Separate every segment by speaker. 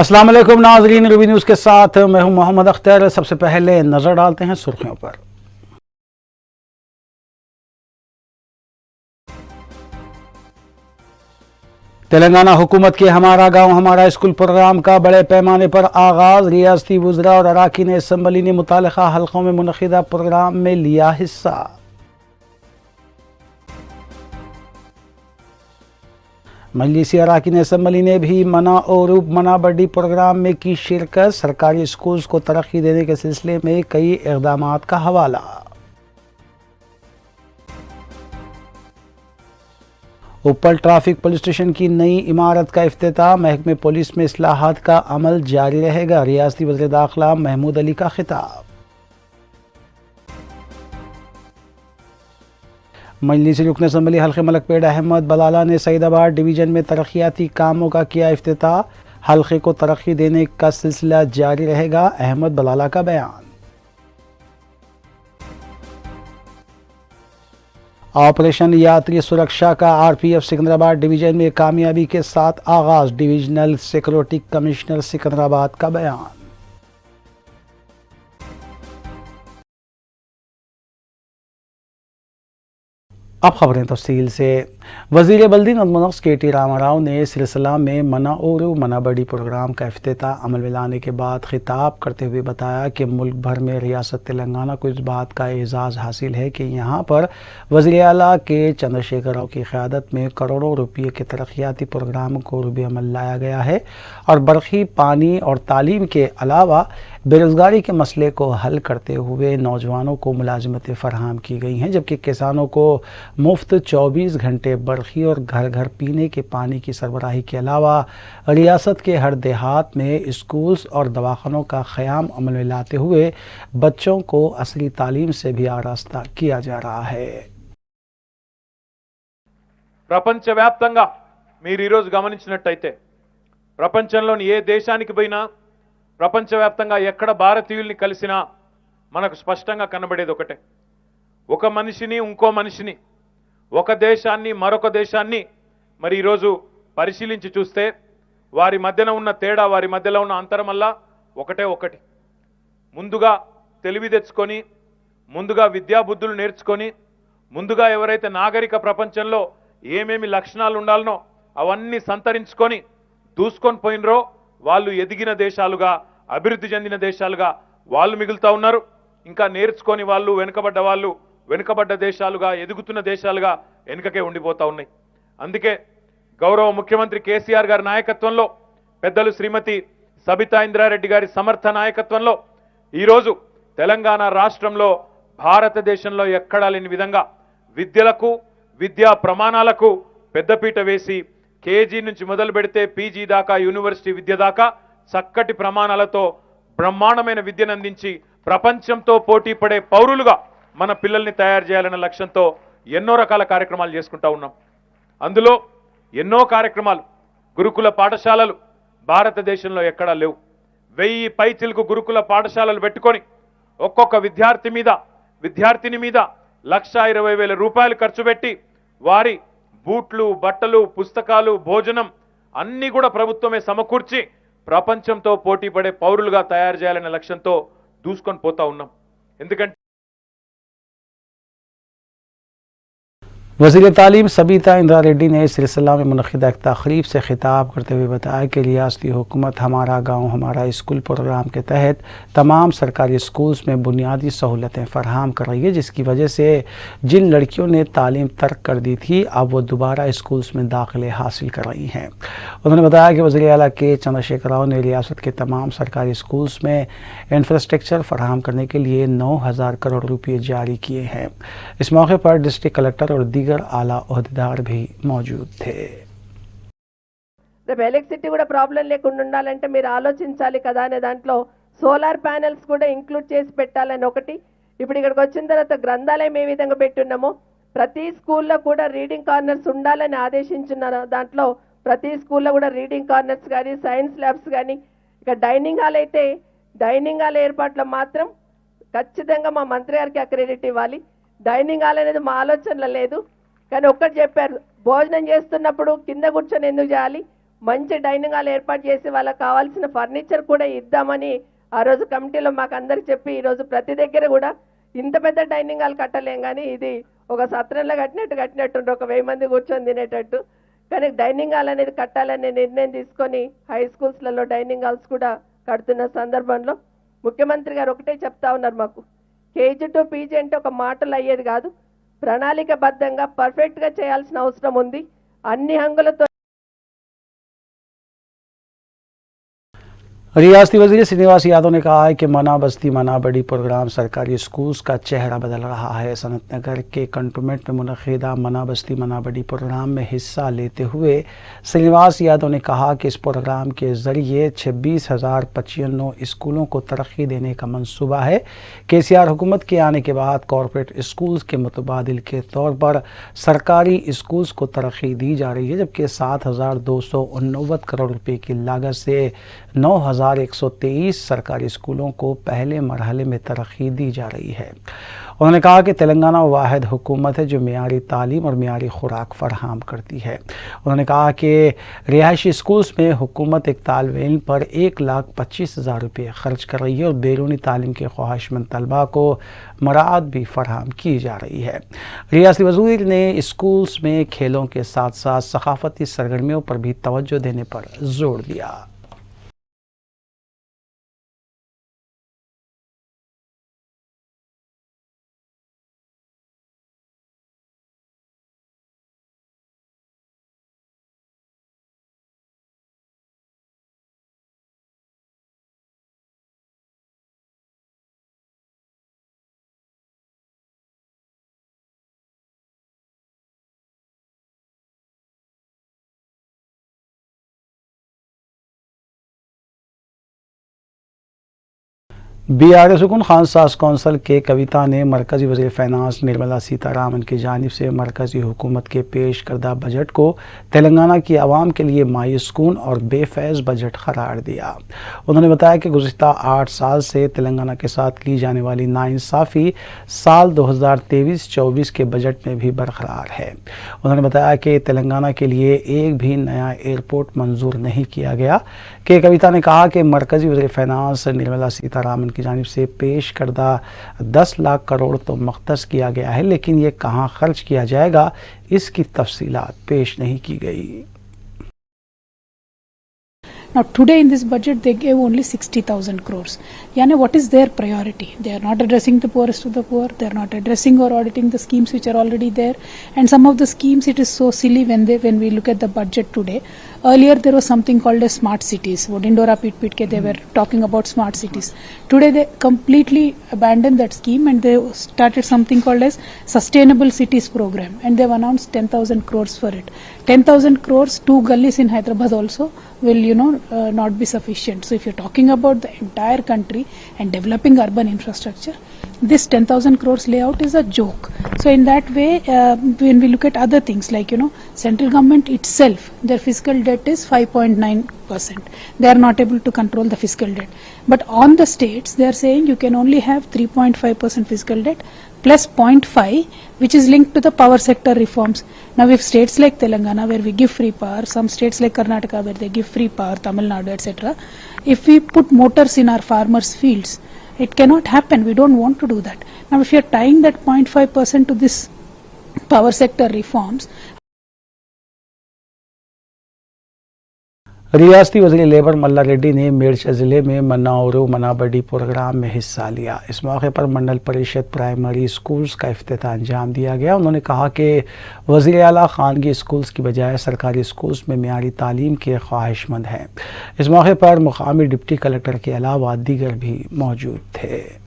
Speaker 1: अस्सलाम वालेकुम नाज़रीन, रूबी न्यूज़ के साथ मैं हूं मोहम्मद अख्तर। सबसे पहले नजर डालते हैं सुर्खियों पर। तेलंगाना हुकूमत के हमारा गांव हमारा स्कूल प्रोग्राम का बड़े पैमाने पर आगाज। रियासती वज़रा और अराकीन असम्बली ने मुतालिका हल्कों में मुनक़िदा प्रोग्राम में लिया हिस्सा। मजलिसी अराकीन असम्बली ने भी मना और मना बड्डी प्रोग्राम में की शिरकत। सरकारी स्कूल्स को तरक्की देने के सिलसिले में कई इक़दामात का हवाला। उपल ट्रैफिक पुलिस स्टेशन की नई इमारत का इफ्तिताह। महकमे पुलिस में इस्लाहात का अमल जारी रहेगा। रियासती वज़ीर दाखिला महमूद अली का खिताब। मजलिसी रुकन असम्बली हल्के मलकपेट अहमद बलाला ने सईदाबाद डिवीज़न में तरक्याती कामों का किया इफ्तिताह। हल्के को तरक्की देने का सिलसिला जारी रहेगा, अहमद बलाला का बयान। ऑपरेशन यात्री सुरक्षा का आरपीएफ सिकंदराबाद डिवीज़न में कामयाबी के साथ आगाज। डिविजनल सिक्योरिटी कमिश्नर सिकंदराबाद का बयान। अब खबरें तफसील से। वज़ीर बल्दी नज़्म-ओ-नक्श के.टी. रामाराव ने सिलसिला में मना और मना बड़ी प्रोग्राम का इफ्तिताह अमल में लाने के बाद खिताब करते हुए बताया कि मुल्क भर में रियासत तेलंगाना को इस बात का एजाज़ हासिल है कि यहाँ पर वज़ीर आला के चंद्रशेखर राव की क़यादत में करोड़ों रुपये के तरक्याती प्रोग्राम को रूबे अमल लाया गया है और बरक़ी, पानी और तालीम के अलावा बेरोज़गारी के मसले को हल करते हुए नौजवानों को मुलाज़मतें फ़राहम की गई हैं, जबकि किसानों को मुफ्त 24 घंटे बरक़ी और घर घर पीने के पानी की सरबराही के अलावा रियासत के हर देहात में स्कूल्स और दवाखानों का क़याम अमल में लाते हुए बच्चों को असली तालीम से भी आरास्ता किया जा रहा है।
Speaker 2: ప్రపంచవ్యాప్తంగా మీరు ఈరోజు గమనించినట్టయితే ప్రపంచంలోని ఏ దేశానికి పోయినా ప్రపంచవ్యాప్తంగా ఎక్కడ భారతీయుల్ని కలిసినా మనకు స్పష్టంగా కనబడేది ఒకటే, ఒక మనిషిని ఇంకో మనిషిని, ఒక దేశాన్ని మరొక దేశాన్ని మరి ఈరోజు పరిశీలించి చూస్తే వారి మధ్యన ఉన్న తేడా, వారి మధ్యలో ఉన్న అంతరమల్లా ఒకటి. ముందుగా తెలివి తెచ్చుకొని, ముందుగా విద్యాబుద్ధులు నేర్చుకొని, ముందుగా ఎవరైతే నాగరిక ప్రపంచంలో ఏమేమి లక్షణాలు ఉండాలనో అవన్నీ సంతరించుకొని దూసుకొని పోయినరో వాళ్ళు ఎదిగిన దేశాలుగా, అభివృద్ధి చెందిన దేశాలుగా వాళ్ళు మిగులుతా ఉన్నారు. ఇంకా నేర్చుకొని వాళ్ళు వెనుకబడ్డ దేశాలుగా, ఎదుగుతున్న దేశాలుగా వెనుకకే ఉండిపోతా ఉన్నాయి. అందుకే గౌరవ ముఖ్యమంత్రి కేసీఆర్ గారి నాయకత్వంలో, పెద్దలు శ్రీమతి సబితా ఇంద్రారెడ్డి గారి సమర్థ నాయకత్వంలో ఈరోజు తెలంగాణ రాష్ట్రంలో భారతదేశంలో ఎక్కడా లేని విధంగా విద్యలకు, విద్యా ప్రమాణాలకు పెద్దపీట వేసి కేజీ నుంచి మొదలు పెడితే పీజీ దాకా, యూనివర్సిటీ విద్య దాకా చక్కటి ప్రమాణాలతో బ్రహ్మాండమైన విద్యను అందించి ప్రపంచంతో పోటీ పడే పౌరులుగా మన పిల్లల్ని తయారు చేయాలన్న లక్ష్యంతో ఎన్నో రకాల కార్యక్రమాలు చేసుకుంటా ఉన్నాం. అందులో ఎన్నో కార్యక్రమాలు, గురుకుల పాఠశాలలు భారతదేశంలో ఎక్కడా లేవు. 1000 పైచిలకు గురుకుల పాఠశాలలు పెట్టుకొని ఒక్కొక్క విద్యార్థిని మీద 1,20,000 రూపాయలు ఖర్చు పెట్టి వారి బూట్లు, బట్టలు, పుస్తకాలు, భోజనం అన్నీ కూడా ప్రభుత్వమే సమకూర్చి ప్రపంచంతో పోటీ పడే పౌరులుగా తయారు చేయాలనే లక్ష్యంతో దూసుకొని పోతా ఉన్నాం. ఎందుకంటే
Speaker 1: वज़ीर तालीम सबीता इंदिरा रेड्डी ने इस सिलसिला में मुनक़िदा एक तक़रीब से खिताब करते हुए बताया कि रियासती हुकूमत हमारा गाँव हमारा स्कूल प्रोग्राम के तहत तमाम सरकारी स्कूल्स में बुनियादी सहूलतें फ़राहम कर रही है, जिसकी वजह से जिन लड़कियों ने तालीम तर्क कर दी थी अब वो दोबारा स्कूल्स में दाखिले हासिल कर रही हैं। उन्होंने बताया कि वज़ीर आला के चंद्रशेखर राव ने रियासत के तमाम सरकारी स्कूल्स में इंफ्रास्ट्रक्चर फ़राहम करने के लिए 9,000 करोड़ रुपये जारी किए हैं। इस मौके पर डिस्ट्रिक्ट कलेक्टर और दीगर आला ओहदेदार भी मौजूद थे।
Speaker 3: రేపు ఎలక్ట్రిసిటీ కూడా ప్రాబ్లం లేకుండా ఉండాలంటే మీరు ఆలోచించాలి కదా అనే దాంట్లో సోలార్ ప్యానెల్స్ కూడా ఇంక్లూడ్ చేసి పెట్టాలని ఒకటి. ఇప్పుడు ఇక్కడికి వచ్చిన తర్వాత గ్రంథాలయం ఏ విధంగా పెట్టున్నామో ప్రతి స్కూల్లో కూడా రీడింగ్ కార్నర్స్ ఉండాలని ఆదేశించిన దాంట్లో ప్రతి స్కూల్లో కూడా రీడింగ్ కార్నర్స్ కానీ, సైన్స్ ల్యాబ్స్ కానీ, ఇక డైనింగ్ హాల్ అయితే డైనింగ్ హాల్ ఏర్పాట్లో మాత్రం ఖచ్చితంగా మా మంత్రి గారికి అక్రెడిట్ ఇవ్వాలి. డైనింగ్ హాల్ అనేది మా ఆలోచనలో లేదు, కానీ ఒక్కటి చెప్పారు, భోజనం చేస్తున్నప్పుడు కింద కూర్చొని ఎందుకు చేయాలి, మంచి డైనింగ్ హాల్ ఏర్పాటు చేసి వాళ్ళకి కావాల్సిన ఫర్నిచర్ కూడా ఇద్దామని ఆ రోజు కమిటీలో మాకు అందరికి చెప్పి ఈ రోజు ప్రతి దగ్గర కూడా ఇంత పెద్ద డైనింగ్ హాల్ కట్టలేం కానీ ఇది ఒక సత్రంలో కట్టినట్టు ఒక 1000 మంది కూర్చొని తినేటట్టు కానీ డైనింగ్ హాల్ అనేది కట్టాలనే నిర్ణయం తీసుకొని హై స్కూల్స్లలో డైనింగ్ హాల్స్ కూడా కడుతున్న సందర్భంలో ముఖ్యమంత్రి గారు ఒకటే చెప్తా ఉన్నారు మాకు కేజీ టు పీజీ అంటే ఒక మాటలు అయ్యేది కాదు ప్రణాళికబద్ధంగా పర్ఫెక్ట్గా చేయాల్సిన అవసరం ఉంది అన్ని హంగులతో
Speaker 1: रियासती वजीर श्रीनिवास यादव ने कहा है कि मना बस्ती मना बड़ी प्रोग्राम सरकारी स्कूल्स का चेहरा बदल रहा है। सनतनगर के कंटोनमेंट में मुनक़िदा मना बस्ती मना बड़ी प्रोग्राम में हिस्सा लेते हुए श्रीनिवास यादव ने कहा कि इस प्रोग्राम के ज़रिए 26,095 स्कूलों को तरक्की देने का मंसूबा है। KCR हुकूमत के आने के बाद कॉरपोरेट स्कूल्स के मुतबादिल के तौर पर सरकारी स्कूल्स को तरक्की दी जा रही है, जबकि 7,289 करोड़ रुपये की लागत से 9,123 सरकारी स्कूलों को पहले मरहले में तरक्की दी जा रही है। उन्होंने कहा कि तेलंगाना वाहिद हुकूमत है जो मियारी तालीम और मियारी खुराक फराहम करती है। उन्होंने कहा कि रिहायशी स्कूल्स में हुकूमत एक तालिब इल्म पर 1,25,000 रुपये खर्च कर रही है और बैरूनी तालीम के ख्वाहिशमंद तलबा को मराद भी फराहम की जा रही है। रियासती वज़ीर ने स्कूल्स में खेलों के साथ साथ सकाफती सरगर्मियों पर भी तवज्जो देने पर जोर दिया। BRS सुकून खानसास कौंसल के कविता ने मरकज़ी वज़ीर फ़ाइनेंस निर्मला सीतारामन की जानिब से मरकज़ी हुकूमत के पेश करदा बजट को तेलंगाना की आवाम के लिए मायूसकुन और बेफैज़ बजट करार दिया। उन्होंने बताया कि गुज़िश्ता 8 साल से तेलंगाना के साथ की जाने वाली नाइंसाफ़ी साल 2023-24 के बजट में भी बरकरार है। उन्होंने बताया कि तेलंगाना के लिए एक भी नया एयरपोर्ट मंजूर नहीं किया गया। के कविता ने कहा कि मरकज़ी वज़ीर फ़ाइनेंस निर्मला सीतारामन की जानिब से पेश करदा 10 लाख करोड़ तो मख्तस किया गया है, लेकिन ये कहाँ खर्च किया जाएगा इसकी तफसीलात पेश नहीं की गई।
Speaker 4: Now today in this budget they gave only 60,000 crores. Yani what is their priority? They are not addressing the poorest of the poor. They are not addressing or auditing the schemes which are already there. And some of the schemes it is so silly when we look at the budget today. Earlier there was something called as smart cities. Vodindora Pit ke they were talking about smart cities. Today they completely abandoned that scheme and they started something called as Sustainable Cities program and they have announced 10,000 crores for it. 10,000 crores, 2 gullies in Hyderabad also will not be sufficient. So if you're talking about the entire country and developing urban infrastructure, this 10,000 crores layout is a joke. So in that way, when we look at other things like central government itself, their fiscal debt is 5.9%. They are not able to control the fiscal debt. But on the states, they are saying you can only have 3.5% fiscal debt plus 0.5, which is linked to the power sector reforms. Now, if states like Telangana, where we give free power, some states like Karnataka, where they give free power, Tamil Nadu, etc., if we put motors in our farmers' fields, it cannot happen. We don't want to do that. Now, if you are tying that 0.5% to this power sector reforms,
Speaker 1: रियासती वज़ीर labour मल्ला रेड्डी ने मेरठ ज़िले में मनाओरू मनाबड़ी programme में हिस्सा लिया। इस मौके पर मंडल परिषद प्राइमरी स्कूल्स का इफ्तिताह अंजाम दिया गया। उन्होंने कहा कि वज़ीर आला खानगी स्कूल्स की बजाय सरकारी स्कूल्स में मियारी तालीम के ख्वाहिशमंद हैं। इस मौके पर मुकामी डिप्टी कलेक्टर के अलावा दीगर भी मौजूद थे।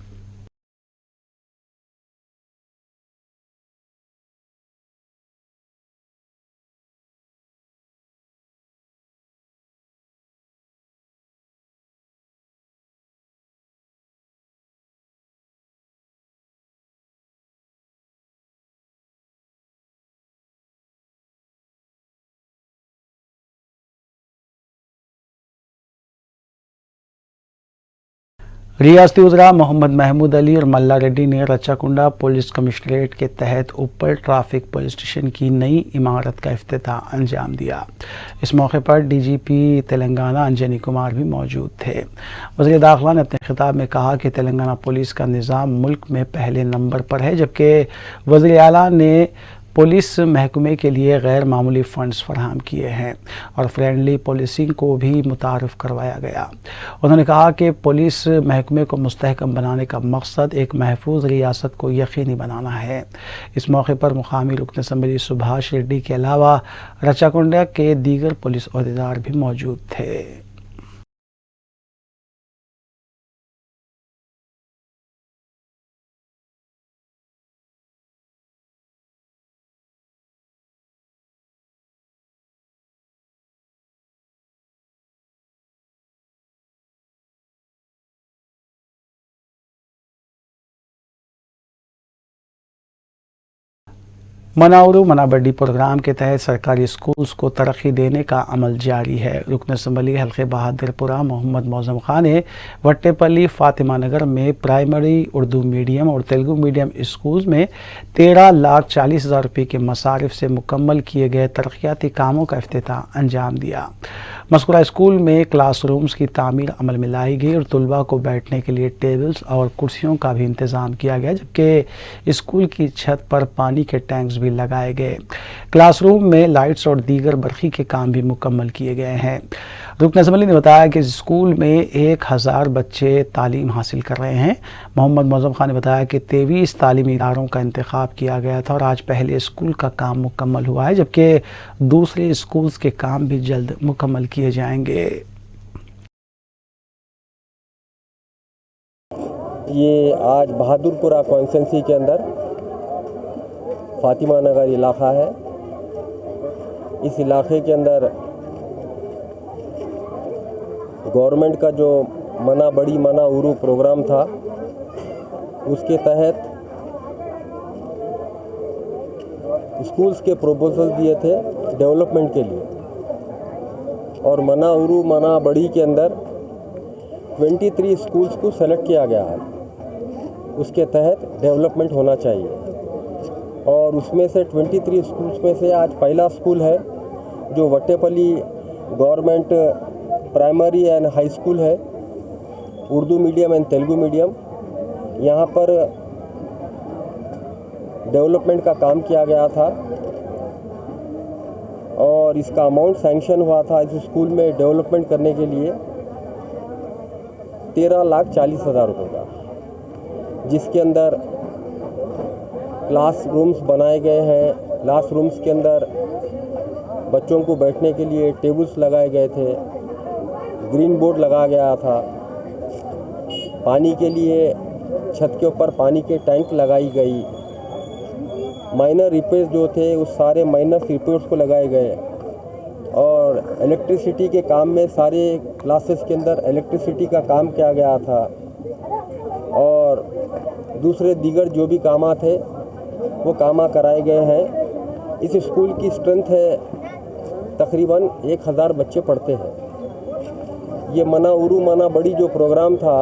Speaker 1: रियासती उज़रा मोहम्मद महमूद अली और मल्ला रेड्डी ने रच्चाकुंडा पुलिस कमिश्नरेट के तहत ऊपर ट्रैफिक पुलिस स्टेशन की नई इमारत का इफ्तिताह अंजाम दिया। इस मौके पर डीजीपी तेलंगाना अंजनी कुमार भी मौजूद थे। वज़ीर दाखिला ने अपने खिताब में कहा कि तेलंगाना पुलिस का निज़ाम मुल्क में पहले नंबर पर है, जबकि वज़ीर आला ने पुलिस महकमे के लिए गैर मामूली फ़ंड्स फराहम किए हैं और फ्रेंडली पुलिसिंग को भी मुतारफ़ करवाया गया। उन्होंने कहा कि पुलिस महकमे को मुस्तहकम बनाने का मकसद एक महफूज रियासत को यकीनी बनाना है। इस मौके पर मुकामी रुकन असम्बली सुभाष रेड्डी के अलावा रच्चाकुंडा के दीगर पुलिस अहदेदार भी मौजूद थे। मनाउरू मनाबड्डी प्रोग्राम के तहत सरकारी स्कूल्स को तरक्की देने का अमल जारी है। रुकन असम्बली हल्के बहादुरपुरा मोहम्मद मौज़म खान ने वट्टेपल्ली फातिमा नगर में प्राइमरी उर्दू मीडियम और तेलुगु मीडियम स्कूल्स में 13,40,000 रुपये के मसारिफ से मुकम्मल किए गए तरक्याती कामों का इफ्तिताह अंजाम दिया। मज़कूरा स्कूल में क्लासरूम्स की तामीर अमल में लाई गई और तलबा को बैठने के लिए टेबल्स और कुर्सियों का भी इंतज़ाम किया गया, जबकि स्कूल की छत पर पानी के टैंक्स भी लगाए गए। क्लासरूम में लाइट्स और दीगर बरक़ी के काम भी मुकम्मल किए गए हैं। रुकन असम्बली ने बताया कि स्कूल में 1000 बच्चे तालीम हासिल कर रहे हैं। मोहम्मद मौज़म खान ने बताया कि 23 तालीमी इदारों का इंतखाब किया गया था और आज पहले स्कूल का काम मुकम्मल हुआ है, जबकि दूसरे स्कूल्स के काम भी जल्द मुकम्मल किए जाएंगे।
Speaker 5: ये आज बहादुरपुरा कॉन्स्टिट्यूंसी के अंदर फातिमा नगर इलाका है। इस इलाके के अंदर गवर्नमेंट का जो मना बड़ी मना उरू प्रोग्राम था, उसके तहत स्कूल्स के प्रपोजल दिए थे डेवलपमेंट के लिए, और मना उरू मना बड़ी के अंदर 23 स्कूल्स को सेलेक्ट किया गया है। उसके तहत डेवलपमेंट होना चाहिए, और उसमें से 23 स्कूल्स में से आज पहला स्कूल है जो Vattepalli government primary and high school है, Urdu medium and Telugu medium. यहाँ पर डेवलपमेंट का काम किया गया था और इसका अमाउंट सैंक्शन हुआ था इस स्कूल में डेवलपमेंट करने के लिए 13,40,000 रुपये का, जिसके अंदर क्लास रूम्स बनाए गए हैं। क्लास रूम्स के अंदर बच्चों को बैठने के लिए टेबल्स लगाए गए थे, ग्रीन बोर्ड लगाया गया था, पानी के लिए छत के ऊपर पानी के टैंक लगाई गई, माइनर रिपेयर्स जो थे उस सारे माइनर रिपेयर्स को लगाए गए, और इलेक्ट्रिसिटी के काम में सारे क्लासेस के अंदर इलेक्ट्रिसिटी का काम किया गया था, और दूसरे दीगर जो भी काम थे वो काम कराए गए हैं। इस स्कूल की स्ट्रेंथ है तकरीबन 1000 बच्चे पढ़ते हैं। ये मना उरू मना बड़ी जो प्रोग्राम था,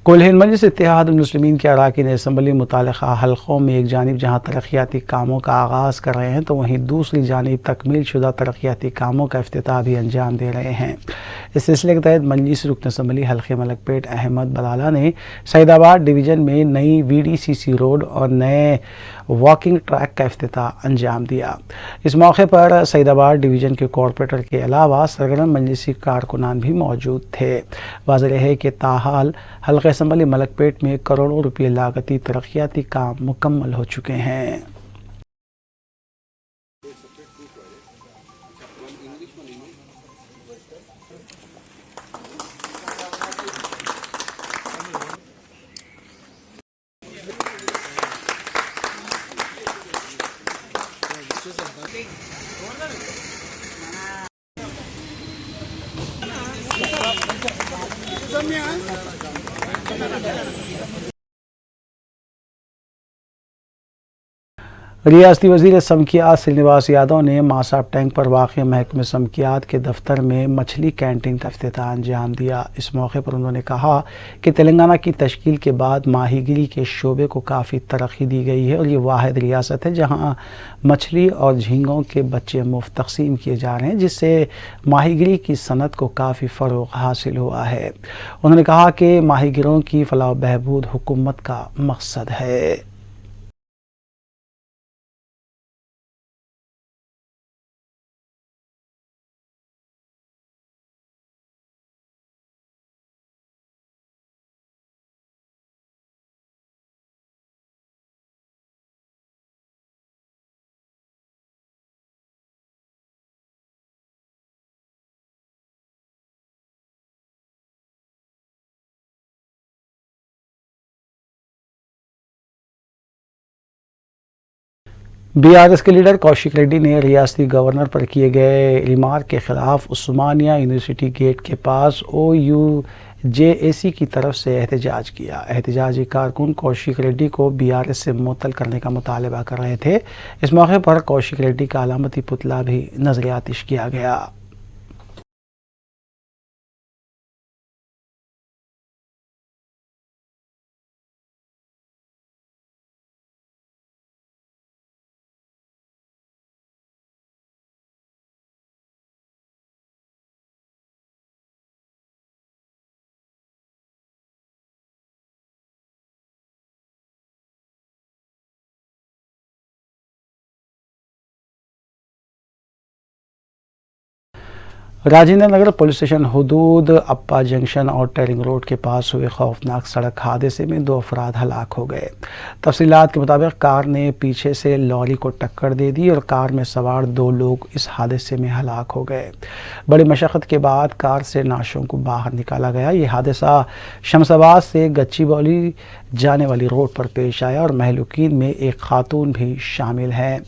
Speaker 1: कुल हिंद मजलिस इत्तेहाद मुस्लिमीन के अरकान असम्बली मुतालिका हल्कों में एक जानिब जहाँ तरक्याती कामों का आगाज़ कर रहे हैं, तो वहीं दूसरी जानिब तकमील शुदा तरक्याती कामों का इफ्तिताह भी अंजाम दे रहे हैं। इस सिलसिले के तहत मजलिस रुकन असम्बली हल्के मलकपेट अहमद बलाला ने सईदाबाद डिवीज़न में नई VDCC रोड और नए वॉकिंग ट्रैक का इफ्तिताह अंजाम दिया। इस मौके पर सईदाबाद डिवीज़न के कॉरपोरेटर के अलावा सरगर्म मजलिसी कारकुनान भी मौजूद थे। वाज़ेह है कि ताहाल हल्के असम्बली मलकपेट में करोड़ों रुपये लागती तरक्याती काम मुकम्मल हो चुके हैं। रियासती वज़ीर समकियात श्रीनिवास यादव ने मासाब टैंक पर वाक़ महकमे समकियात के दफ्तर में मछली कैंटीन का इफ्तिताह अंजाम दिया। इस मौके पर उन्होंने कहा कि तेलंगाना की तश्कील के बाद माहीगिरी के शोबे को काफ़ी तरक्की दी गई है और ये वाहिद रियासत है जहां मछली और झींगों के बच्चे मुफ्त तकसीम किए जा रहे हैं, जिससे माहीगिरी की सनत को काफ़ी फ़रोग़ हासिल हुआ है। उन्होंने कहा कि माहीगिरों की फलाह बहबूद हुकूमत का मकसद है। बीआरएस के लीडर कौशिक रेड्डी ने रियासती गवर्नर पर किए गए रिमार्क के खिलाफ उस्मानिया यूनिवर्सिटी गेट के पास OUJAC की तरफ से एहतजाज किया। एहतजाजी कारकुन कौशिक रेड्डी को बीआरएस से मुअत्तल करने का मुतालबा कर रहे थे। इस मौके पर कौशिक रेड्डी का अलामती पुतला भी नजर आतिश किया गया। राजेंद्र नगर पुलिस स्टेशन हुदूद अप्पा जंक्शन और टेरिंग रोड के पास हुए खौफनाक सड़क हादसे में 2 अफराद हलाक हो गए। तफसीलात के मुताबिक कार ने पीछे से लॉरी को टक्कर दे दी और कार में सवार 2 लोग इस हादसे में हलाक हो गए। बड़ी मशक्क़त के बाद कार से नाशों को बाहर निकाला गया। ये हादसा शमशाबाद से गच्चीबौली जाने वाली रोड पर पेश आया और महलूकीन में एक खातून भी शामिल है।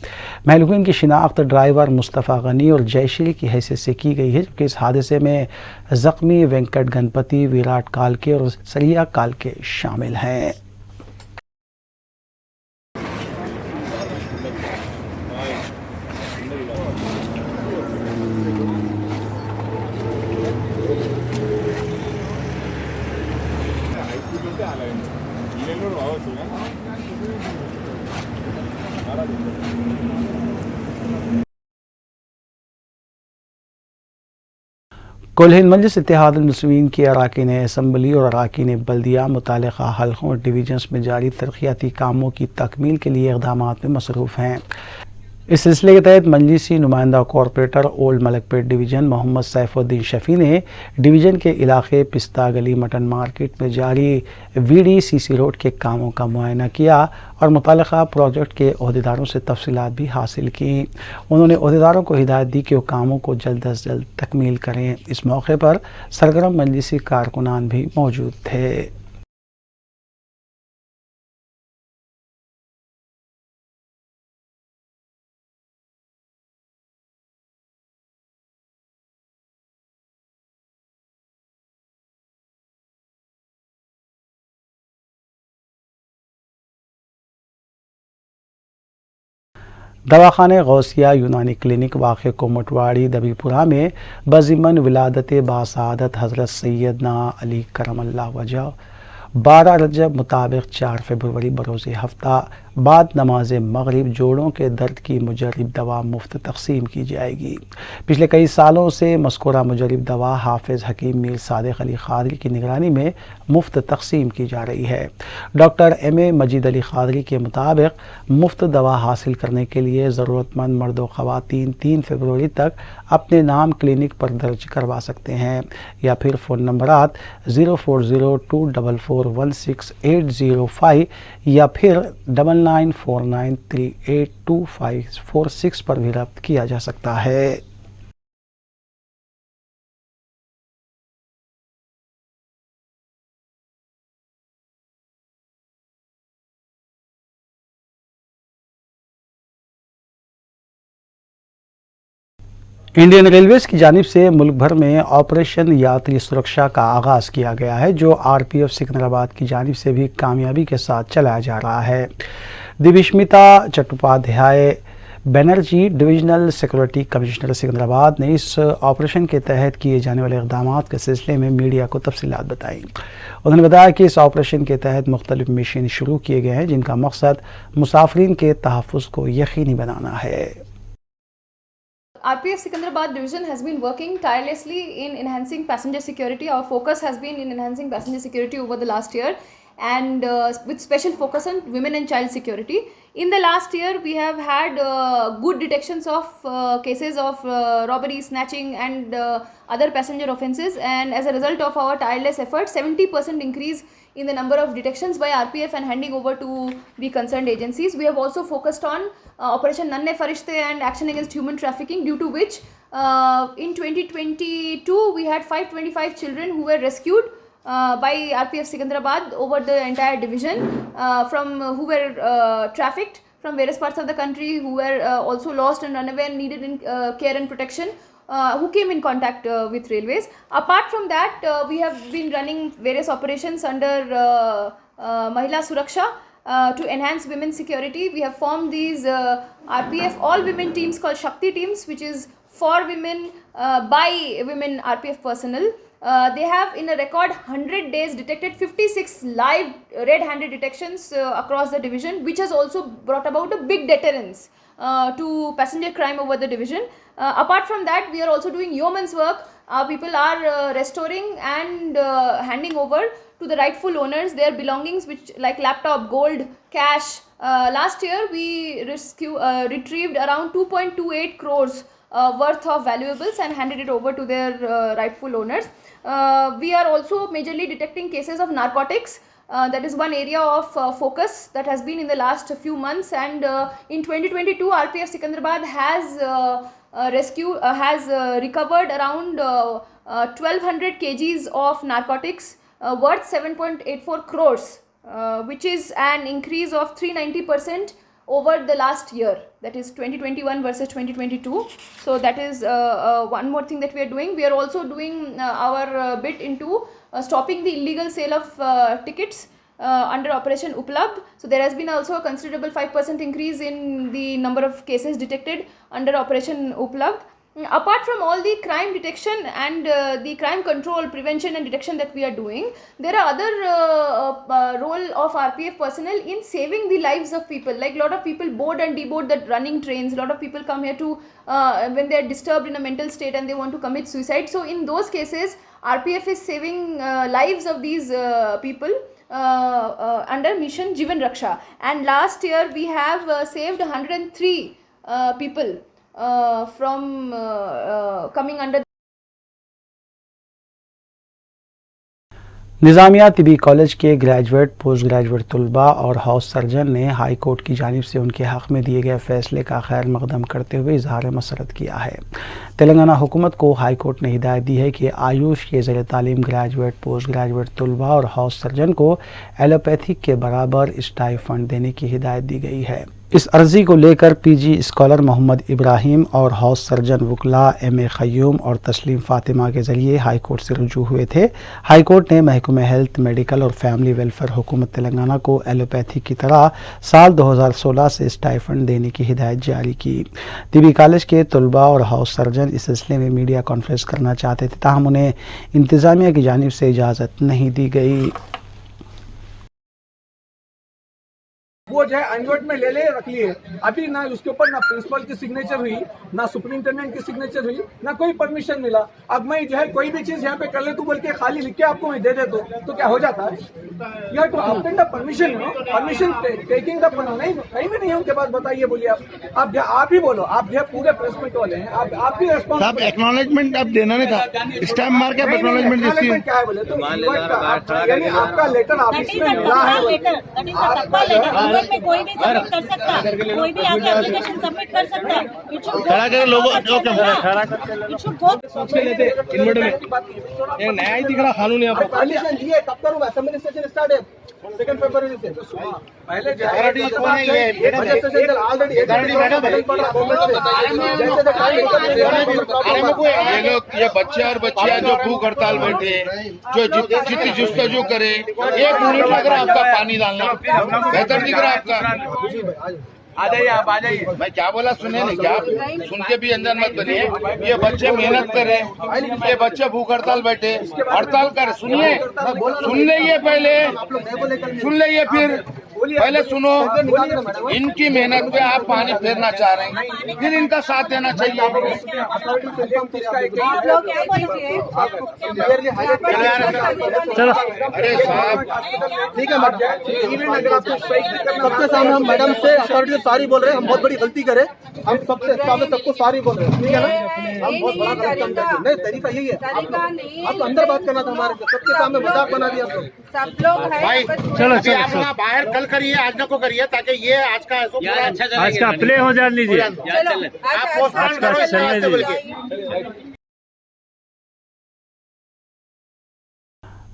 Speaker 1: महलूकीन की शिनाख्त ड्राइवर मुस्तफ़ा गनी और जयश्री की हैसियत से की गई है, जबकि इस हादसे में जख्मी वेंकट गणपति, विराट कालके और सरिया कालके शामिल हैं। कुल हिंद मजलिस इत्तेहादुल मुस्लिमीन के अरकान असम्बली और अरकान बल्दिया मुतालिका हल्कों और डिवीजन्स में जारी तरक्याती कामों की तकमील के लिए इक़दामात में मसरूफ़ हैं। इस सिलसिले के तहत मजलिसी नुमाइंदा corporator old Malakpet division Mohammed Saifuddin Shafi ने डिवीज़न के इलाके पिस्ता गली मटन मार्केट में जारी VDCC रोड के कामों का मुआयना किया और मुतालिका प्रोजेक्ट के अहदेदारों से तफसीलात भी हासिल की। उन्होंने अहदेदारों को हिदायत दी कि वो कामों को जल्द अज जल्द तकमील करें। इस मौके पर सरगर्म मजलिसी कारकुनान भी मौजूद थे। दवाखाने गौसिया यूनानी क्लिनिक वाक़े कोमटवाड़ी दबीपुरा में बज़िमन विलादत बासादत हज़रत सैयदना अली करमल्लाहु वजह 12 रजब मुताबिक 4 फरवरी बरोज़ हफ्ता बाद नमाज मगरिब जोड़ों के दर्द की मुजर्रिब दवा मुफ्त तकसीम की जाएगी। पिछले कई सालों से मज़कूरा मुजर्रिब दवा हाफिज़ हकीम मीर सादिक अली क़ादरी की निगरानी में मुफ्त तकसीम की जा रही है। डॉक्टर MA मजीद अली क़ादरी के मुताबिक मुफ्त दवा हासिल करने के लिए ज़रूरतमंद मर्द व ख़वातीन 3 फरवरी तक अपने नाम क्लिनिक पर दर्ज करवा सकते हैं या फिर फ़ोन नंबरात 0402441685 या फिर 9949382546 पर भी रब्त किया जा सकता है। इंडियन रेलवेज़ की जानिब से मुल्क भर में ऑपरेशन यात्री सुरक्षा का आगाज़ किया गया है, जो RPF सिकंदराबाद की जानिब से भी कामयाबी के साथ चलाया जा रहा है। Divismita Chattopadhyay Banerjee divisional security commissioner Secunderabad ने इस ऑपरेशन के तहत किए जाने वाले इक़दाम के सिलसिले में मीडिया को तफसीलात बताई। उन्होंने बताया कि इस ऑपरेशन के तहत मुख्तलिफ मिशन शुरू किए गए हैं जिनका मकसद मुसाफिरीन के तहफ़्फ़ुज़ को यकीनी बनाना है।
Speaker 6: RPF Secunderabad division has been working tirelessly in enhancing passenger security. Our focus has been in enhancing passenger security over the last year, and with special focus on women and child security. In the last year, we have had good detections of cases of robbery, snatching and other passenger offences, and as a result of our tireless efforts, 70% increase in the number of detections by RPF and handing over to the concerned agencies. We have also focused on Operation Nanne Farishte and action against human trafficking, due to which in 2022 we had 525 children who were rescued by RPF Secunderabad over the entire division, who were trafficked from various parts of the country, who were also lost and run away and needed care and protection, who came in contact with railways. Apart from that, we have been running various operations under Mahila Suraksha to enhance women's security. We have formed these RPF all women teams called Shakti teams, which is for women by women RPF personnel. They have in a record 100 days detected 56 live red-handed detections across the division, which has also brought about a big deterrence to passenger crime over the division. Apart from that, we are also doing yeoman's work. Our people are restoring and handing over to the rightful owners their belongings, which like laptop, gold, cash. Last year we retrieved around 2.28 crores worth of valuables and handed it over to their rightful owners. We are also majorly detecting cases of narcotics. That is one area of focus that has been in the last few months, and in 2022 RPF Secunderabad has recovered around 1200 kgs of narcotics worth 7.84 crores, which is an increase of 390% over the last year, that is 2021 versus 2022. So that is one more thing that we are doing. We are also doing our bit into stopping the illegal sale of tickets under Operation Uplabh. So there has been also a considerable 5% increase in the number of cases detected under Operation Uplabh. Apart from all the crime detection and the crime control, prevention and detection that we are doing, there are other role of RPF personnel in saving the lives of people. Like a lot of people board and deboard the running trains. A lot of people come here to when they are disturbed in a mental state and they want to commit suicide. So in those cases, RPF is saving lives of these people under mission Jivan Raksha. And last year we have saved 103 people from coming under.
Speaker 1: Nizamia Tibbi college के graduate post graduate तलबा और house surgeon ने high court की जानिब से उनके हक़ में दिए गए फ़ैसले का खैर मकदम करते हुए इजहार मसरत किया है। तेलंगाना हुकूमत को हाई कोर्ट ने हिदायत दी है कि आयुष के ज़रिए तालीम ग्रेजुएट पोस्ट ग्रेजुएट तलबा और हाउस सर्जन को एलोपैथिक के बराबर स्टाइफंड देने की हिदायत दी गई है। इस अर्जी को लेकर पीजी स्कॉलर मोहम्मद इब्राहिम और हाउस सर्जन वकला एम ए ख़य्यूम और तस्लीम फ़ातिमा के ज़रिए हाई कोर्ट से रुजू हुए थे। हाई कोर्ट ने महकमा हेल्थ, मेडिकल और फैमिली वेलफेयर हुकूमत तेलंगाना को एलोपैथी की तरह साल 2016 से स्टाइफंड देने की हिदायत जारी की। तिबी कॉलेज के तलबा और हाउस सर्जन इस सिलसिले में मीडिया कॉन्फ्रेंस करना चाहते थे, ताहम उन्हें इंतज़ामिया की जानिब से इजाज़त नहीं दी गई।
Speaker 7: वो जो है अनवर्ड में ले रख लिए। अभी ना उसके ऊपर ना प्रिंसिपल की सिग्नेचर हुई, ना सुपरिंटेंडेंट की सिग्नेचर हुई, ना कोई परमिशन मिला। अब मैं जो है कोई भी चीज यहाँ पे कर ले तो बोल के खाली लिख के आपको मैं दे दे तो क्या हो जाता है? You have to obtain the permission, permission taking the नहीं कहीं भी नहीं है उनके पास। बताइए, बोलिए आप ही बोलो, आप जो है पूरे प्रेस मीट वाले हैं, आप भी रिस्पॉन्स एक्नॉलेजमेंट आप देना नहीं था, स्टैम्प मार के एक्नॉलेजमेंट क्या है बोले तो यानी आपका लेटर ऑफिस में मिला है,
Speaker 8: में कोई भी सबमिट कर सकता है, कोई भी आके एप्लीकेशन सबमिट कर सकता है। खड़ा कर लोगों खड़ा करके लेते नया ही दिख रहा कानून यहाँ पर। परमिशन लिए कब करूँगा? असेंबली सेशन स्टार्ट है,
Speaker 7: 2 फरवरी से पहले ऑलरेडी ऑलरेडी
Speaker 9: ये लोग ये बच्चे और बच्चियां जो भूख हड़ताल बैठे जो जितनी जुस्तजू करे, 1 मिनट लग रहा है आपका पानी डालना, बेहतर दिख रहा है आपका।
Speaker 7: आ जाइए, आप आ जाइए।
Speaker 9: मैं क्या बोला सुने नहीं क्या? सुन के भी अंदर मत बनिए। ये बच्चे मेहनत कर रहे, ये बच्चे भूख हड़ताल बैठे, हड़ताल कर, सुनिए, सुन लीजिए पहले, सुन लीजिए फिर पहले सुनो। इनकी मेहनत पे आप पानी फेरना चाह रहे हैं, फिर इनका साथ देना चाहिए।
Speaker 8: आप लोग क्या बोलिए?
Speaker 9: चलो अरे साहब
Speaker 7: ठीक है, अगर आपको सबके सामने हम मैडम से अथॉरिटी से सारी बोल रहे हैं, हम बहुत बड़ी गलती करे, हम सबसे सामने सबको सारी बोल रहे हैं, ठीक है ना? हम बहुत बड़ा गलत काम करते हैं। नहीं, तरीका यही है, आपको अंदर बात करना था, हमारे सबके सामने मजाक बना दिया आपको।
Speaker 8: सब लोग है
Speaker 9: भाई
Speaker 10: चलो
Speaker 9: आप लोग बाहर कल करिए, आज न को करिए, ताकि ये आज का
Speaker 10: आज का प्ले हो जाने लीजिए।
Speaker 9: आप पोस्टपोन करो इस वास्ते बोल के।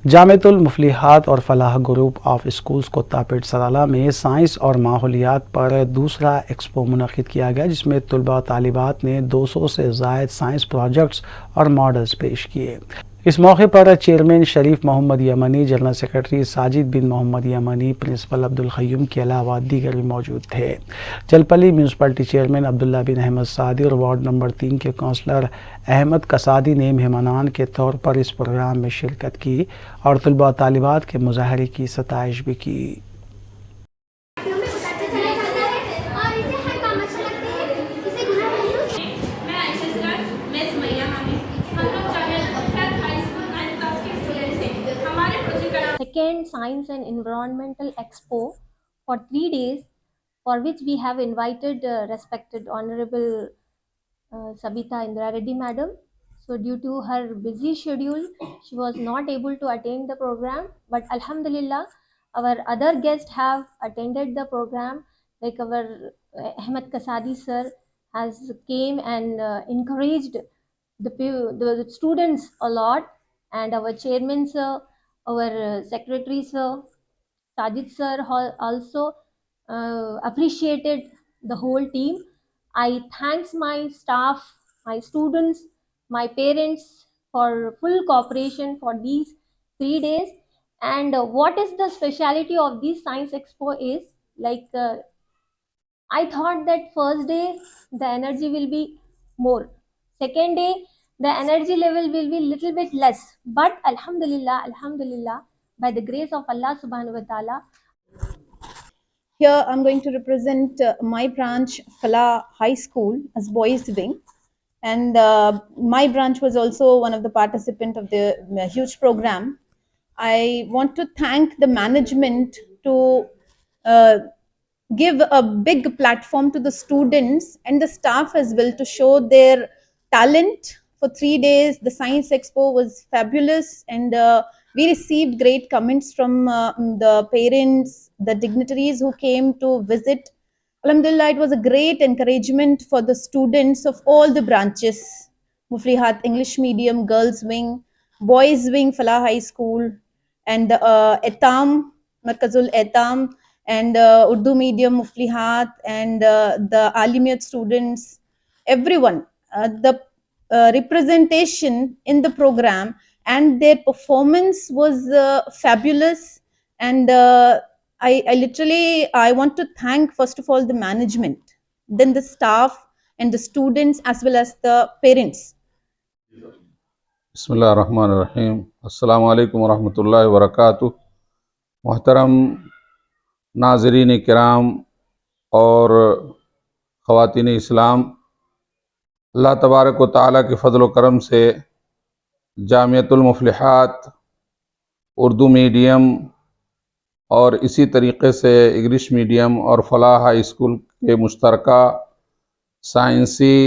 Speaker 1: जामियातुल मुफलिहात और फलाह ग्रुप ऑफ स्कूल्स कोत्तापेट सराला में साइंस और माहौलियात पर दूसरा एक्सपो मुनक़िद किया गया, जिसमें तलबा तालिबात ने 200 से ज़ायद साइंस प्रोजेक्ट्स और मॉडल्स पेश किए। इस मौके पर चेयरमैन शरीफ मोहम्मद यमनी, जनरल सेक्रेटरी साजिद बिन मोहम्मद यमनी, प्रिंसिपल अब्दुल क़य्यूम के अलावा दीगर भी मौजूद थे। जलपली म्यूनसिपलिटी चेयरमैन अब्दुल्ला बिन अहमद सादी और वार्ड नंबर 3 के काउंसलर अहमद कसादी ने मेहमानान के तौर पर इस प्रोग्राम में शिरकत की और तलबा तालिबात के मुजाहरे की सताइश भी की।
Speaker 11: Second Science and Environmental Expo for 3 days, for which we have invited respected Honorable Sabita Indra Reddy Madam. So due to her busy schedule, she was not able to attend the program, but Alhamdulillah, our other guests have attended the program, like our Ahmed Kasadi sir has came and encouraged the students a lot, and our chairman sir, our secretary sir, Sajid sir also appreciated the whole team. I thanks my staff, my students, my parents for full cooperation for these 3 days. And what is the speciality of this science expo is, like I thought that first day the energy will be more, second day the energy level will be little bit less, but alhamdulillah, by the grace of Allah subhanahu wa ta'ala.
Speaker 12: Here I'm going to represent my branch, Falah High School, as boys wing, and my branch was also one of the participant of the huge program. I want to thank the management to give a big platform to the students and the staff as well to show their talent. For 3 days, the science expo was fabulous, and we received great comments from the parents, the dignitaries who came to visit. Alhamdulillah, it was a great encouragement for the students of all the branches: Muflihat English Medium, Girls Wing, Boys Wing, Falah High School, and Etam, Markazul Etam, and Urdu Medium, Muflihat, and the Alimiyat students, everyone. The representation in the program and their performance was fabulous, and I want to thank first of all the management, then the staff and the students as well as the parents.
Speaker 13: बिस्मिल्लाहिर्रहमानिर्रहीम। अस्सलामु अलैकुम वरहमतुल्लाहि वबरकातुहू। मोहतरम नाज़रीन किराम और ख़वातीन इस्लाम, अल्लाह तबारक व तआला के फ़ज़ल व करम से जामियातुल मुफ़लिहात उर्दू मीडियम और इसी तरीक़े से इंग्लिश मीडियम और फ़लाह हाई स्कूल के मुश्तरका साइंसी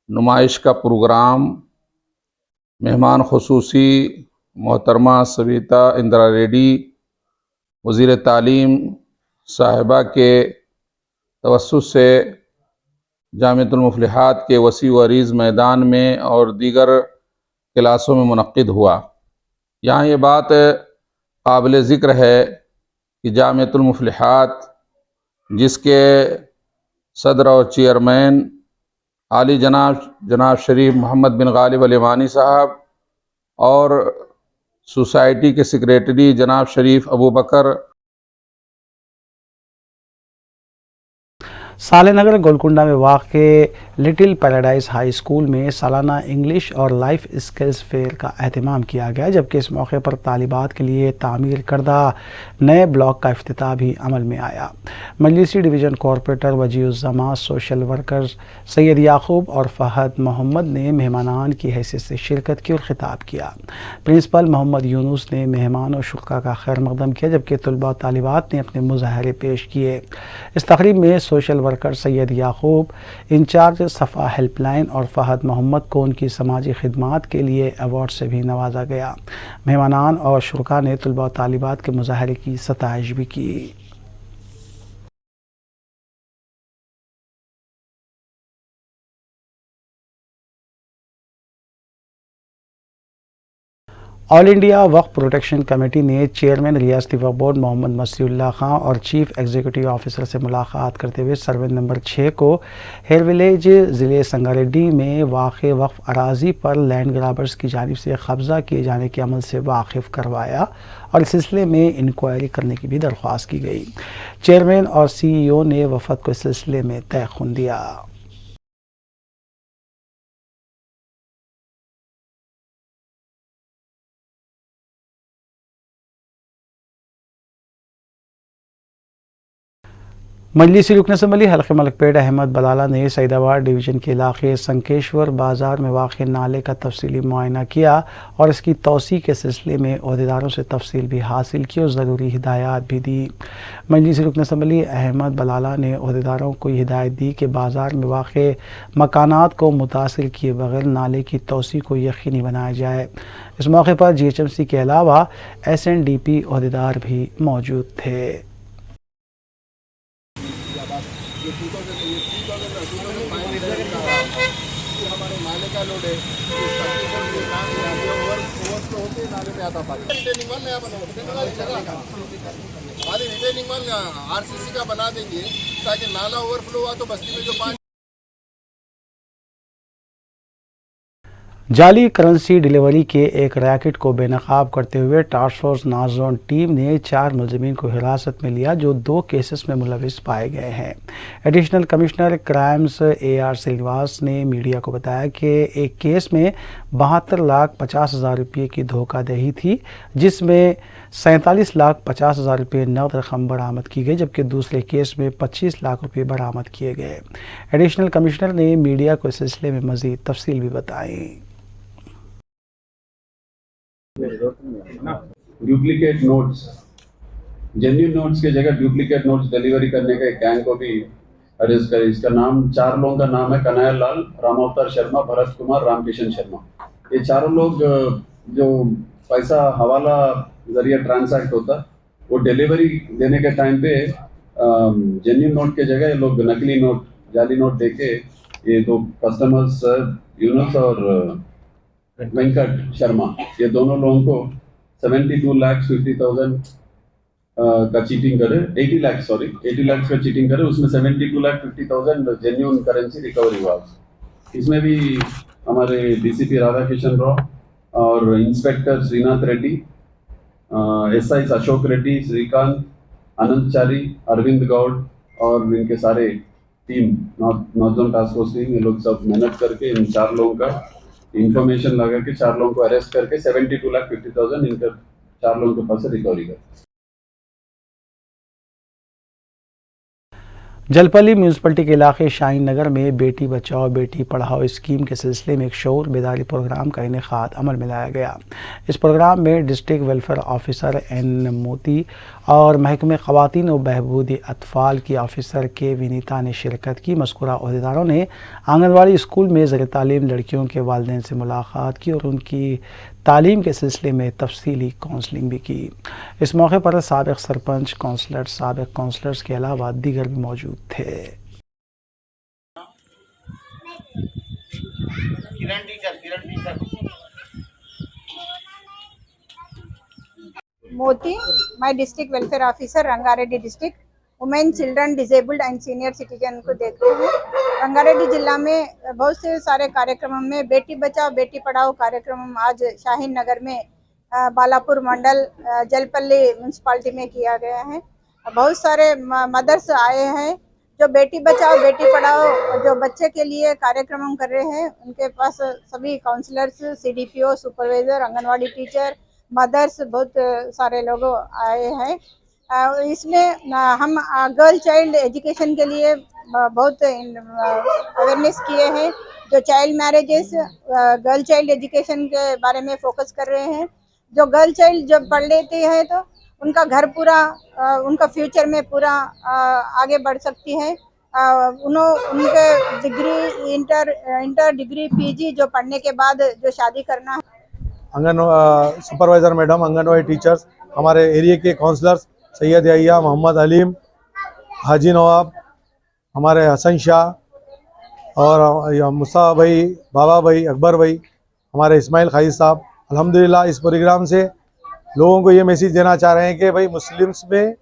Speaker 13: नुमाइश का प्रोग्राम मेहमान ख़ुसूसी मोहतरमा सविता इंदिरा रेड्डी वज़ीर तालीम साहिबा के तवस्सुत से जामियातुल मुफ़लिहात के वसी व अरीज़ मैदान में और दीगर क्लासों में मुनक़्क़िद हुआ। यहाँ ये बात काबिल ज़िक्र है कि जामियतुल मुफलिहात, जिसके सदर और चेयरमैन आली जनाब शरीफ मोहम्मद बिन गालिब अल यमानी साहब और सोसाइटी के सेक्रेटरी जनाब शरीफ अबू बकर
Speaker 1: सालेनगर गोलकुंडा में वाक़ लिटिल पैराडाइज हाई स्कूल में सालाना इंग्लिश और लाइफ स्किल्स फेयर का अहतमाम किया गया, जबकि इस मौके पर तालिबात के लिए तामीर करदा नए ब्लॉक का इफ्तिताह भी अमल में आया। Majlisi division corporator Wajiuzzama, social workers Syed Yakub और फ़हद मोहम्मद ने मेहमानान की हैसियत से शिरकत की और ख़िताब किया। प्रिंसिपल मोहम्मद यूनुस ने मेहमान और शुरा का खैर मकदम किया, जबकि तलबा तालिबात ने अपने मुज़ाहरे पेश किए। इस तकरीब में सोशल वर्कर सैयद याकूब, इंचार्ज सफ़ा हेल्पलाइन और फ़हद मोहम्मद को उनकी समाजी खिदमात के लिए अवार्ड से भी नवाजा गया। मेहमानान और शुरा ने तलबा तालिबात के मुज़ाहरे की सताइश भी की। ऑल इंडिया वक्फ प्रोटेक्शन कमेटी ने चेयरमैन रियासती वक्फ बोर्ड मोहम्मद मसीउल्लाह खां और चीफ एग्जीक्यूटिव ऑफिसर से मुलाकात करते हुए सर्वे नंबर 6 को हेर विलेज ज़िले संगारेड्डी में वाक़ वक्फ अराजी पर लैंड ग्राबर्स की जानिब से कब्ज़ा किए जाने के अमल से वाकिफ़ करवाया और इस सिलसिले में इंक्वायरी करने की भी दरख्वास्त की गई। चेयरमैन और CEO ने वफद को इस सिलसिले में तयख़ुन दिया। मजलिसी रुकन असम्बली हल्के मलकपेट अहमद बलाला ने सईदाबाद डिवीज़न के इलाके संकेश्वर बाज़ार में वाक़ नाले का तफसीली मुआयना किया और इसकी तोसी के सिलसिले में अहदेदारों से तफसील भी हासिल की और ज़रूरी हिदायत भी दी। मजलिसी रुकन असम्बली अहमद बलाला ने अहदेदारों को हिदायत दी कि बाज़ार में वाक़ मकानात को मुतासिर किए बगैर नाले की तोसी को यकीनी बनाया जाए। इस मौके पर GHMC के अलावा SNDP अहदेदार भी मौजूद थे।
Speaker 9: हमारे नाले का लोड है, नाले में आता पानी। रिटेनिंग वाल नया रिटेनिंग वाल RCC का बना देंगे ताकि नाला ओवरफ्लो हुआ तो बस्ती में जो पानी।
Speaker 1: जाली करेंसी डिलीवरी के एक रैकेट को बेनकाब करते हुए टास्क फोर्स नाज़ोन टीम ने 4 मुलज़िमीन को हिरासत में लिया, जो 2 केसेस में मुलविस पाए गए हैं। Additional commissioner crimes AR Srinivas ने मीडिया को बताया कि एक केस में 72,50,000 रुपये की धोखाधड़ी थी, जिसमें 47,50,000 रुपये नकद रकम बरामद की गई, जबकि दूसरे केस में 25 लाख रुपये बरामद किए गए। एडिशनल कमिश्नर ने मीडिया को इस सिलसिले में मज़ीद तफसील भी बताई।
Speaker 14: डुप्लीकेट नोट्स, जेन्युइन नोट्स की जगह डुप्लीकेट नोट्स डिलीवरी करने का एक गैंग को भी अरेस्ट कर। इसका नाम 4 लोगों का नाम है कन्हैया लाल, रामावतार शर्मा, भरत कुमार, रामकिशन शर्मा। ये चारों लोग जो पैसा हवाला जरिए ट्रांसैक्ट होता, वो डिलीवरी देने के टाइम पे जेन्युइन नोट के जगह ये लोग नकली नोट, जाली नोट देके ये 2 कस्टमर्स यूनुस और वेंकट शर्मा, ये दोनों लोगों को 72,50,000 का चीटिंग करे, 80 लाख का चीटिंग करे। उसमें 72,50,000 जेन्युइन करेंसी रिकवरी हुआ। इसमें भी हमारे DCP राधाकिशन राव और इंस्पेक्टर श्रीनाथ रेड्डी, SIs अशोक रेड्डी, श्रीकांत, अनंतचारी, अरविंद गौड़ और इनके सारे team north zone task force team, ये लोग सब मेहनत करके इन 4 लोगों का इंफॉर्मेशन लगा के 4 लोगों को अरेस्ट करके 72,50,000 इनका 4 लोगों के पास से रिकवरी कर।
Speaker 1: जलपल्ली म्यूनसिपलिटी के इलाके शाहीन नगर में बेटी बचाओ बेटी पढ़ाओ स्कीम के सिलसिले में एक शऊर बेदारी प्रोग्राम का इनेकाद अमल में लाया गया। इस प्रोग्राम में डिस्ट्रिक्ट वेलफेयर ऑफिसर N मोती और महकमे ख़वातीन व बहबूद अतफ़ाल की ऑफिसर K विनीता ने शिरकत की। मज़कूरा अहदेदारों ने आंगनवाड़ी स्कूल में ज़र तालीम लड़कियों के वालिदैन से मुलाकात की और उनकी तालीम के सिलसिले में तफसीली काउंसलिंग भी की। इस मौके पर साबिक़ सरपंच, काउंसलर, साबिक़ काउंसलर्स के अलावा दीगर भी मौजूद थे।
Speaker 8: Moti, my district welfare officer, Rangareddy district. Women, children, disabled and senior citizen को देखते हुए रंगारेड्डी जिला में बहुत से सारे कार्यक्रमों में बेटी बचाओ बेटी पढ़ाओ कार्यक्रम आज शाहीन नगर में बालापुर मंडल जलपल्ली म्यूनसिपालिटी में किया गया है। बहुत सारे मदर्स आए हैं जो बेटी बचाओ बेटी पढ़ाओ जो बच्चे के लिए कार्यक्रम कर रहे हैं। उनके पास सभी counsellors, CDPO, supervisor, anganwadi teacher, mothers बहुत सारे लोग आए हैं। इसमें हम गर्ल चाइल्ड एजुकेशन के लिए बहुत अवेयरनेस किए हैं। जो child marriages, girl child education के बारे में फोकस कर रहे हैं। जो गर्ल चाइल्ड जब पढ़ लेती है तो उनका घर पूरा उनका फ्यूचर में पूरा आगे बढ़ सकती है। उनके डिग्री इंटर डिग्री PG जो पढ़ने के बाद जो शादी करना है।
Speaker 7: सुपरवाइजर मैडम, आंगनवाड़ी टीचर्स, हमारे एरिया के काउंसलर्स सैयद याहिया, मोहम्मद अलीम, हाजी नवाब, हमारे हसन शाह और मुसा भाई, बाबा भाई, अकबर भाई, हमारे इस्माइल खाई साहब, अल्हम्दुलिल्लाह इस प्रोग्राम से लोगों को ये मैसेज देना चाह रहे हैं कि भाई मुस्लिम्स में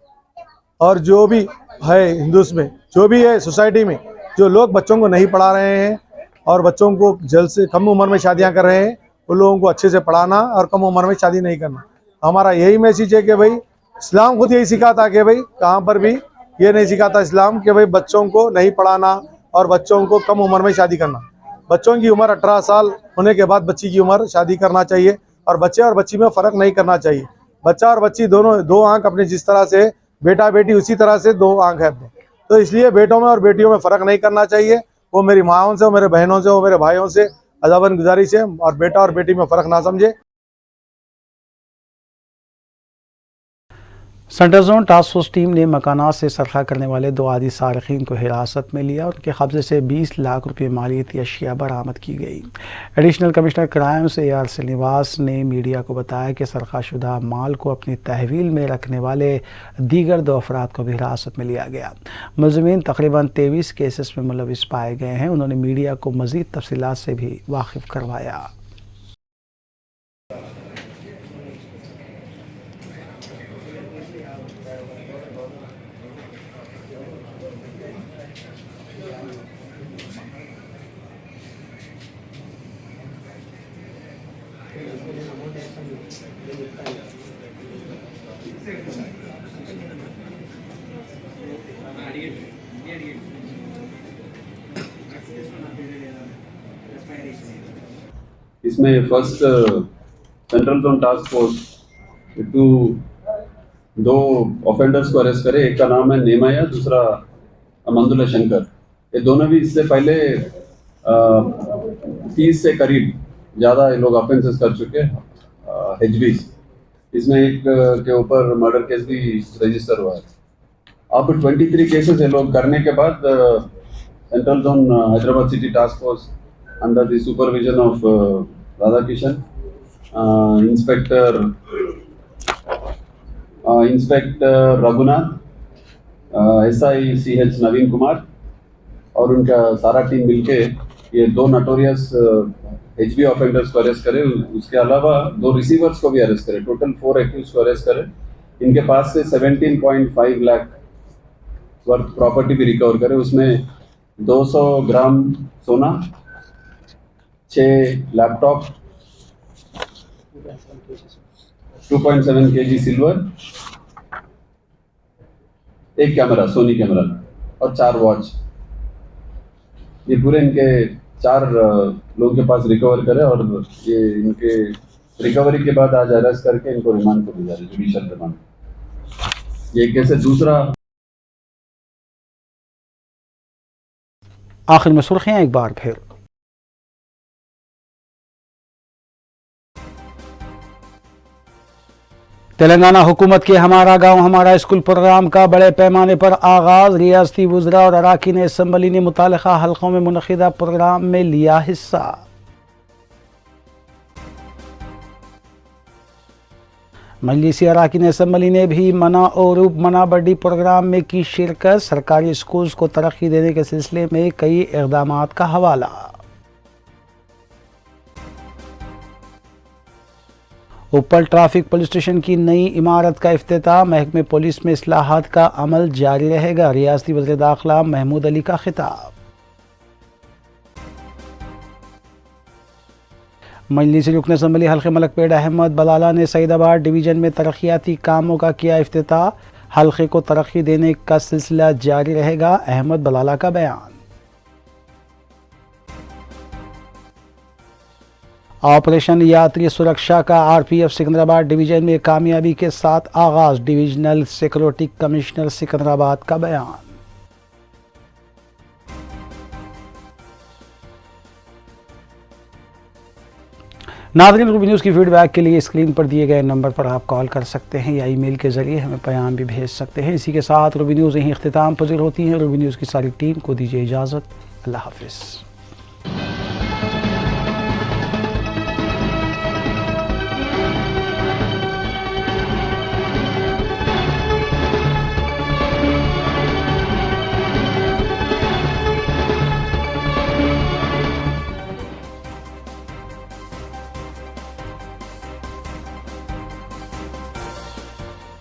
Speaker 7: और जो भी है हिंदूस में जो भी है सोसाइटी में जो लोग बच्चों को नहीं पढ़ा रहे हैं और बच्चों को जल्द से कम उम्र में शादियां कर रहे हैं, उन लोगों को अच्छे से पढ़ाना और कम उम्र में शादी नहीं करना। हमारा यही मैसेज है कि भाई इस्लाम खुद यही सिखाता कि भाई कहाँ पर भी ये नहीं सिखाता इस्लाम कि भाई बच्चों को नहीं पढ़ाना और बच्चों को कम उम्र में शादी करना। बच्चों की उम्र 18 साल होने के बाद बच्ची की उम्र शादी करना चाहिए और बच्चे और बच्ची में फ़र्क नहीं करना चाहिए। बच्चा और बच्ची दोनों दो आंख अपने जिस तरह से बेटा बेटी उसी तरह से दो आंख है अपने, तो इसलिए बेटों में और बेटियों में फ़र्क नहीं करना चाहिए। वो मेरी माँओं से, वो मेरे बहनों से, वो मेरे भाइयों से अदबन गुजारिश है और बेटा और बेटी में फ़र्क ना समझे।
Speaker 1: Central zone task force team ने मकानात से सरखा करने वाले 2 आदि सारखीन को हिरासत में लिया। उनके कब्जे से 20 लाख रुपये मालियती अशिया बरामद की गई। Additional commissioner crimes AR Srinivas ने मीडिया को बताया कि सरखाशुदा माल को अपनी तहवील में रखने वाले दीगर 2 अफराद को भी हिरासत में लिया गया। मुलज़िमीन तकरीबन 23 केसेस में मुलविस पाए गए हैं। उन्होंने मीडिया को मज़ीद तफसीलात से भी वाकिफ़ करवाया।
Speaker 14: इसमें first central zone task force 2 offenders को अरेस्ट करे। एक का नाम है नेमाया, दूसरा अमंदुल्ला शंकर। ये दोनों भी इससे पहले 30 से करीब ज़्यादा ये लोग ऑफेंसेस कर चुके हैं HBs। इसमें एक के ऊपर मर्डर केस भी रजिस्टर हुआ है। अब 23 केसेस ये लोग करने के बाद central zone Hyderabad city task force under the supervision of Radha Kishan, inspector Raghunath, SI CH नवीन कुमार और उनका सारा टीम मिलके ये 2 नोटोरियस HB ऑफेंडर्स को अरेस्ट करे। उसके अलावा 2 रिसीवर्स को भी अरेस्ट करे। टोटल 4 एक्यूज को अरेस्ट करे। इनके पास से 17.5 लाख वर्थ प्रॉपर्टी भी रिकवर करे। उसमें 200 ग्राम सोना, 6 laptop, 2.7 kg silver, 1 camera, Soni camera और 4 वॉच। ये पूरे इनके 4 लोगों के पास रिकवर करे और ये इनके रिकवरी के बाद आज अरेस्ट करके इनको रिमांड पर भेजा है, जुडिशियल रिमांड। ये कैसे दूसरा।
Speaker 1: आखिर में सुर्खियां एक बार फिर। तेलंगाना हुकूमत के हमारा गांव हमारा स्कूल प्रोग्राम का बड़े पैमाने पर आगाज। रियासती वुज़रा और अराकीन असम्बली ने मुतालिका हल्कों में मुनक़िदा प्रोग्राम में लिया हिस्सा। मजलिसी अराकीन असम्बली ने भी मना औरूब मना बड्डी प्रोग्राम में की शिरकत। सरकारी स्कूल्स को तरक्की देने के सिलसिले में कई इक़दामात का हवाला। उपल ट्रैफिक पुलिस स्टेशन की नई इमारत का इफ्तिताह, महकमे पुलिस में इस्लाहात का अमल जारी रहेगा, रियासती वज़ीर दाखिला महमूद अली का खिताब। मजलिस रुकन असम्बली हल्के मलकपेट अहमद बलाला ने सईदाबाद डिवीज़न में तरक्याती कामों का किया इफ्तिताह, हल्के को तरक्की देने का सिलसिला जारी रहेगा, अहमद बलाला का बयान। ऑपरेशन यात्री सुरक्षा का आरपीएफ सिकंदराबाद डिवीज़न में कामयाबी के साथ आगाज, डिविजनल सिक्योरिटी कमिश्नर सिकंदराबाद का बयान। नाज़रीन, रूबी न्यूज़ की फीडबैक के लिए स्क्रीन पर दिए गए नंबर पर आप कॉल कर सकते हैं या ईमेल के ज़रिए हमें पैगाम भी भेज सकते हैं। इसी के साथ रूबी न्यूज़ यहीं इख्तिताम पज़ीर होती है। रूबी न्यूज़ की सारी टीम को दीजिए इजाज़त। अल्लाह हाफ़िज़।